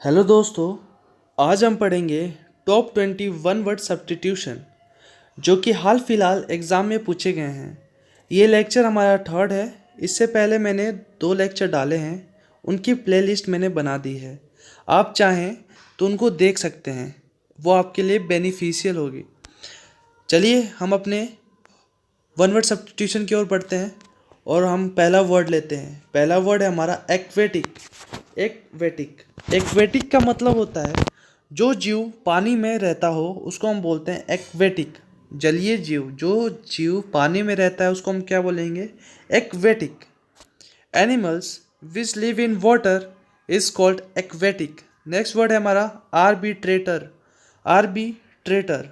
Hello दोस्तों। आज हम पढ़ेंगे टॉप 21 वर्ड सब्स्टिट्यूशन जो कि हाल फिलहाल एग्ज़ाम में पूछे गए हैं। ये लेक्चर हमारा थर्ड है। इससे पहले मैंने 2 लेक्चर डाले हैं, उनकी प्लेलिस्ट मैंने बना दी है। आप चाहें तो उनको देख सकते हैं, वो आपके लिए बेनिफिशियल होगी। चलिए हम अपने वन वर्ड सब्स्टिट्यूशन की ओर बढ़ते हैं और हम पहला वर्ड लेते हैं। पहला वर्ड है हमारा एक्वेटिक। एक्वेटिक एक्वेटिक का मतलब होता है जो जीव पानी में रहता हो उसको हम बोलते हैं एक्वेटिक। जलीय जीव, जो जीव पानी में रहता है उसको हम क्या बोलेंगे? Aquatic. Animals which live in water is called aquatic. Next word है हमारा आर्बिट्रेटर। आर्बिट्रेटर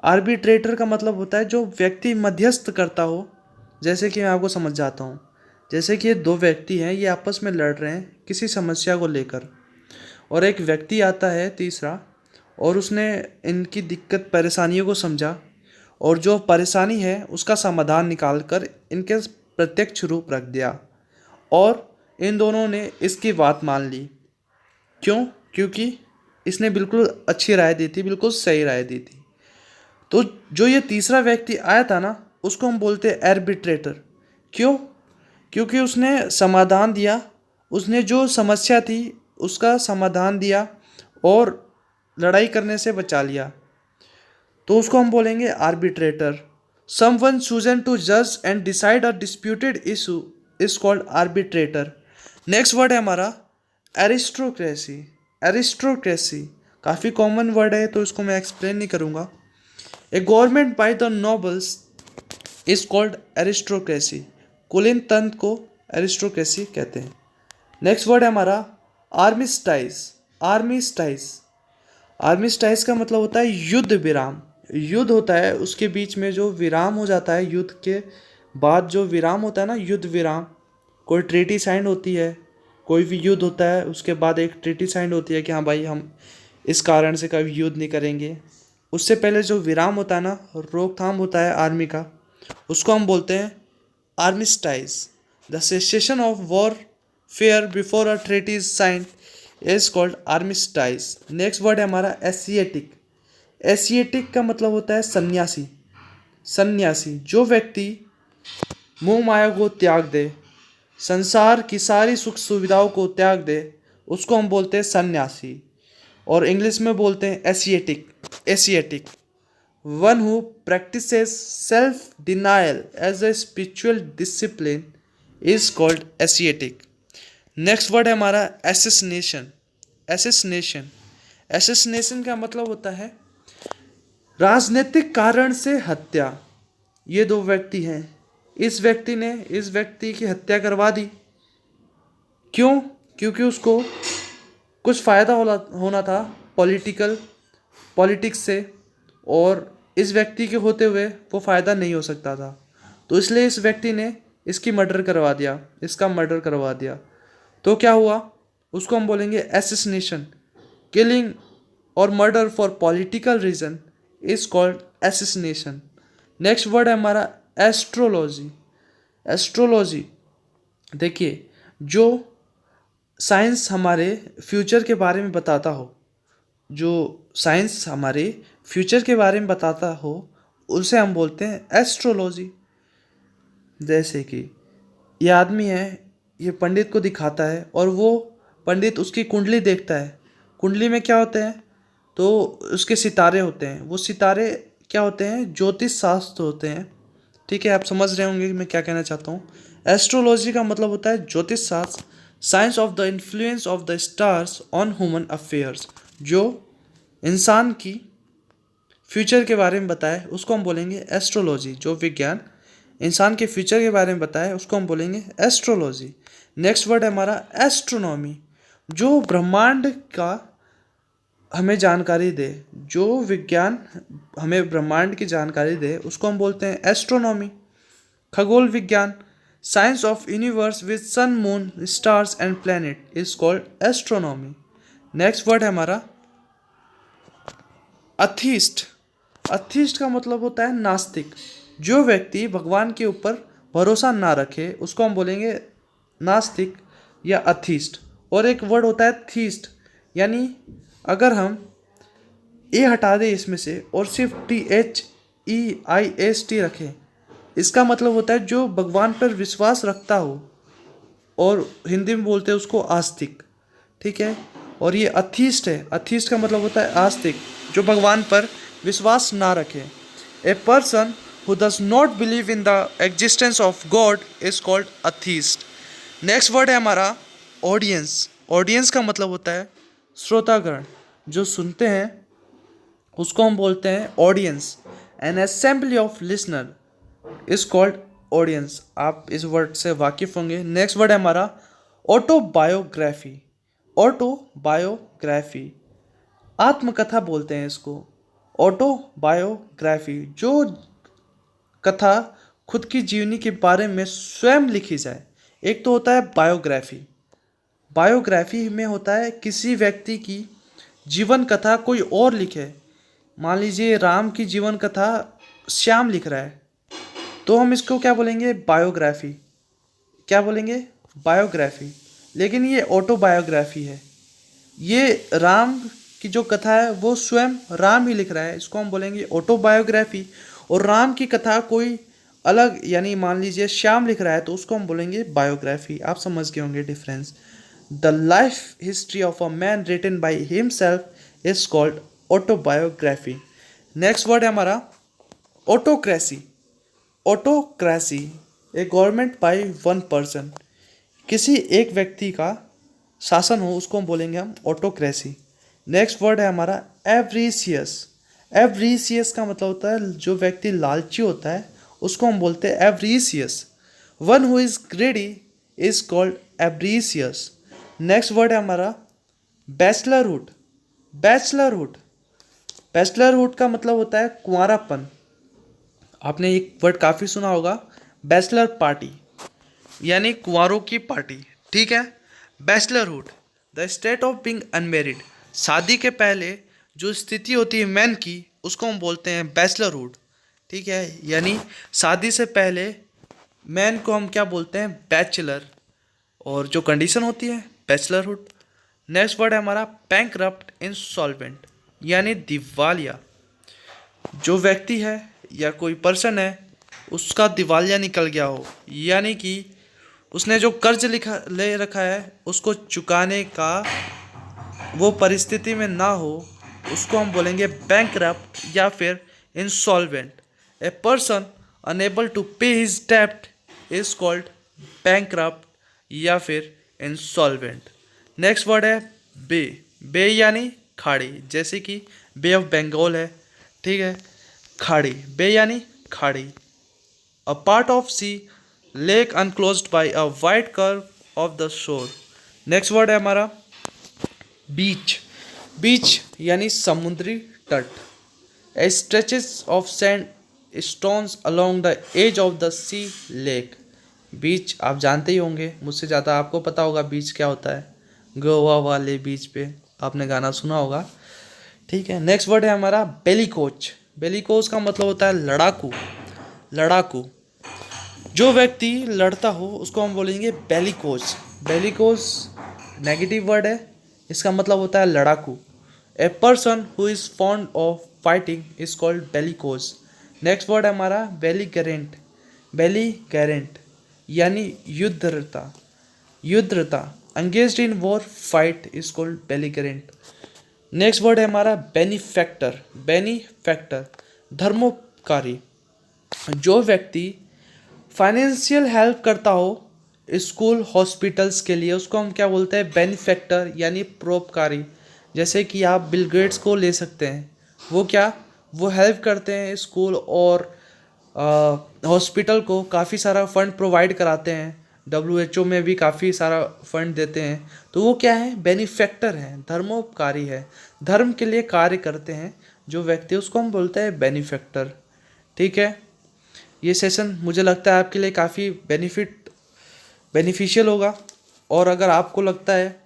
आर्बिट्रेटर का मतलब होता है जो व्यक्ति मध्यस्थ करता हो। जैसे कि मैं आपको समझ जाता हूँ। जैसे कि ये 2 व्यक्ति हैं, ये आपस में लड़ रहे हैं किसी समस्या को लेकर, और एक व्यक्ति आता है तीसरा और उसने इनकी दिक्कत परेशानियों को समझा और जो परेशानी है उसका समाधान निकाल कर इनके प्रत्यक्ष रूप रख दिया, और इन दोनों ने इसकी बात मान ली। क्यों? क्योंकि इसने बिल्कुल अच्छी राय दी थी, बिल्कुल सही राय दी थी। तो जो ये तीसरा व्यक्ति आया था ना, उसको हम बोलते हैं आर्बिट्रेटर। क्यों? क्योंकि उसने समाधान दिया, उसने जो समस्या थी उसका समाधान दिया और लड़ाई करने से बचा लिया, तो उसको हम बोलेंगे आर्बिट्रेटर। समवन चूजन टू जज and decide a disputed issue is called arbitrator. Next word है हमारा एरिस्टोक्रेसी। एरिस्टोक्रेसी काफ़ी कॉमन वर्ड है तो इसको मैं एक्सप्लेन नहीं करूँगा। A government by the nobles is called aristocracy. कुलीन तंत्र को एरिस्टोक्रेसी कहते हैं। नेक्स्ट वर्ड है हमारा आर्मिस्टाइज। आर्मिस्टाइज आर्मिस्टाइज का मतलब होता है युद्ध विराम। युद्ध होता है उसके बीच में जो विराम हो जाता है, युद्ध के बाद जो विराम होता है ना, युद्ध विराम। कोई ट्रीटी साइन होती है, कोई भी युद्ध होता है उसके बाद एक ट्रीटी साइन होती है कि हाँ भाई हम इस कारण से कभी युद्ध नहीं करेंगे। उससे पहले जो विराम होता है ना, रोकथाम होता है आर्मी का, उसको हम बोलते हैं armistice. The cessation of warfare before a treaty is signed is called armistice. Next word है हमारा एशिएटिक। एशिएटिक का मतलब होता है सन्यासी। सन्यासी जो व्यक्ति मोह माया को त्याग दे, संसार की सारी सुख सुविधाओं को त्याग दे, उसको हम बोलते हैं सन्यासी, और इंग्लिश में बोलते हैं ascetic. Ascetic one who practices self denial as a spiritual discipline is called ascetic। Next word है हमारा एसेसिनेशन। एसेसिनेशन एसेसिनेशन का मतलब होता है राजनीतिक कारण से हत्या। ये 2 व्यक्ति हैं, इस व्यक्ति ने इस व्यक्ति की हत्या करवा दी। क्यों? क्योंकि उसको कुछ फ़ायदा होना था पॉलिटिक्स से, और इस व्यक्ति के होते हुए वो फ़ायदा नहीं हो सकता था, तो इसलिए इस व्यक्ति ने इसकी मर्डर करवा दिया, इसका मर्डर करवा दिया। तो क्या हुआ? उसको हम बोलेंगे एसेसिनेशन। किलिंग और murder for political reason is called assassination. Next word है हमारा एस्ट्रोलॉजी। एस्ट्रोलॉजी देखिए, जो साइंस हमारे फ्यूचर के बारे में बताता हो, जो साइंस हमारे फ्यूचर के बारे में बताता हो उसे हम बोलते हैं एस्ट्रोलॉजी। जैसे कि ये आदमी है, ये पंडित को दिखाता है और वो पंडित उसकी कुंडली देखता है। कुंडली में क्या होते हैं? तो उसके सितारे होते हैं। वो सितारे क्या होते हैं? ज्योतिष शास्त्र होते हैं। ठीक है, आप समझ रहे होंगे कि मैं क्या कहना चाहता हूँ। एस्ट्रोलॉजी का मतलब होता है ज्योतिष शास्त्र, science of the influence of the stars on human affairs. जो इंसान की फ्यूचर के बारे में बताए उसको हम बोलेंगे एस्ट्रोलॉजी। जो विज्ञान इंसान के फ्यूचर के बारे में बताए उसको हम बोलेंगे एस्ट्रोलॉजी। नेक्स्ट वर्ड है हमारा एस्ट्रोनॉमी। जो ब्रह्मांड का हमें जानकारी दे, जो विज्ञान हमें ब्रह्मांड की जानकारी दे उसको हम बोलते हैं एस्ट्रोनॉमी। खगोल विज्ञान, science of universe with sun moon stars and planet is called astronomy. Next word है हमारा अथीस्ट। अथीस्ट का मतलब होता है नास्तिक। जो व्यक्ति भगवान के ऊपर भरोसा ना रखे उसको हम बोलेंगे नास्तिक या अथीस्ट। और एक वर्ड होता है थीस्ट। यानी अगर हम ए हटा दें इसमें से और सिर्फ THEIST रखें, इसका मतलब होता है जो भगवान पर विश्वास रखता हो, और हिंदी में बोलते हैं उसको आस्तिक, ठीक है। और ये अथीस्ट है, अथीस्ट का मतलब होता है आस्तिक, जो भगवान पर विश्वास ना रखे। ए person who does not believe in the existence of God is called atheist. Next word है हमारा ऑडियंस। ऑडियंस का मतलब होता है श्रोतागण, जो सुनते हैं उसको हम बोलते हैं audience. N assembly of listener is called audience. आप इस वर्ड से वाकिफ होंगे। नेक्स्ट वर्ड है हमारा ऑटोबायोग्राफी। ऑटोबायोग्राफी आत्मकथा बोलते हैं इसको। ऑटोबायोग्राफी जो कथा खुद की जीवनी के बारे में स्वयं लिखी जाए। एक तो होता है बायोग्राफी। बायोग्राफी में होता है किसी व्यक्ति की जीवन कथा कोई और लिखे। मान लीजिए राम की जीवन कथा श्याम लिख रहा है, तो हम इसको क्या बोलेंगे? बायोग्राफी। क्या बोलेंगे? बायोग्राफी। लेकिन ये ऑटोबायोग्राफी है। ये राम की जो कथा है वो स्वयं राम ही लिख रहा है, इसको हम बोलेंगे ऑटोबायोग्राफी। और राम की कथा कोई अलग, यानी मान लीजिए श्याम लिख रहा है, तो उसको हम बोलेंगे बायोग्राफी। आप समझ गए होंगे difference. The life history of a man written by himself is called autobiography. Next word है हमारा autocracy. Autocracy a government by one person. किसी एक व्यक्ति का शासन हो उसको हम बोलेंगे हम ऑटोक्रेसी। नेक्स्ट वर्ड है हमारा एवरीसियस। एवरीसियस का मतलब होता है जो व्यक्ति लालची होता है उसको हम बोलते हैं avaricious. One who is greedy is called avaricious. Next word है हमारा बैचलरहुड। बैचलरहुड। बैचलरहुड का मतलब होता है कुंवारापन। आपने एक वर्ड काफ़ी सुना होगा, बैचलर पार्टी, यानी कुंवारों की पार्टी, ठीक है। Bachelorhood the state of being unmarried. शादी के पहले जो स्थिति होती है मैन की उसको हम बोलते हैं बैचलरहुड, ठीक है। यानी शादी से पहले मैन को हम क्या बोलते हैं? बैचलर। और जो कंडीशन होती है बैचलरहुड। नेक्स्ट वर्ड है हमारा बैंकरप्ट इंसॉल्वेंट, यानी दिवालिया। जो व्यक्ति है या कोई पर्सन है उसका दिवालिया निकल गया हो, यानी कि उसने जो कर्ज ले रखा है उसको चुकाने का वो परिस्थिति में ना हो, उसको हम बोलेंगे बैंकरप्ट या फिर insolvent. A person unable to pay his डेब्ट इज कॉल्ड बैंकरप्ट या फिर इंसॉल्वेंट। नेक्स्ट वर्ड है बे। बे यानी खाड़ी, जैसे कि बे ऑफ बंगाल है, ठीक है। खाड़ी, बे यानी खाड़ी। A part of sea lake enclosed by a wide curve of the shore. Next word है हमारा बीच। बीच यानी समुद्री तट। A stretches of sand stones along the edge of the sea lake. Beach आप जानते ही होंगे, मुझसे ज़्यादा आपको पता होगा बीच क्या होता है। गोवा वाले बीच पे आपने गाना सुना होगा, ठीक है। नेक्स्ट वर्ड है हमारा बेलिकोच। बेलिकोच का मतलब होता है लड़ाकू। लड़ाकू जो व्यक्ति लड़ता हो उसको हम बोलेंगे बेलिकोच। बेलिकोच नेगेटिव वर्ड है, इसका मतलब होता है लड़ाकू। A person who is fond of fighting is called bellicose. Next word है हमारा बेलीगरेंट। बेलीगरेंट यानी युद्धरता। युद्धरता engaged in war fight is called belligerent. Next word है हमारा बेनिफैक्टर। बेनिफैक्टर धर्मोपकारी। जो व्यक्ति फाइनेंशियल हेल्प करता हो स्कूल हॉस्पिटल्स के लिए उसको हम क्या बोलते हैं? बेनिफैक्टर यानी परोपकारी। जैसे कि आप बिल गेट्स को ले सकते हैं, वो क्या, वो हेल्प करते हैं स्कूल और हॉस्पिटल को, काफ़ी सारा फंड प्रोवाइड कराते हैं। WHO में भी काफ़ी सारा फंड देते हैं, तो वो क्या है? बेनिफैक्टर हैं, धर्मोपकारी है, धर्म के लिए कार्य करते हैं जो व्यक्ति, उसको हम बोलते हैं बेनिफैक्टर, ठीक है। ये सेशन मुझे लगता है आपके लिए काफ़ी बेनिफिशियल होगा, और अगर आपको लगता है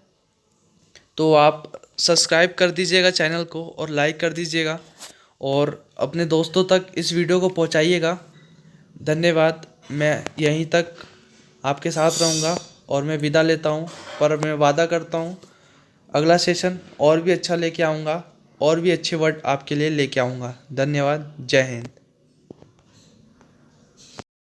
तो आप सब्सक्राइब कर दीजिएगा चैनल को और लाइक कर दीजिएगा और अपने दोस्तों तक इस वीडियो को पहुंचाइएगा। धन्यवाद। मैं यहीं तक आपके साथ रहूँगा और मैं विदा लेता हूँ, पर मैं वादा करता हूँ अगला सेशन और भी अच्छा लेके आऊँगा और भी अच्छे वर्ड आपके लिए लेके आऊँगा। धन्यवाद। जय हिंद।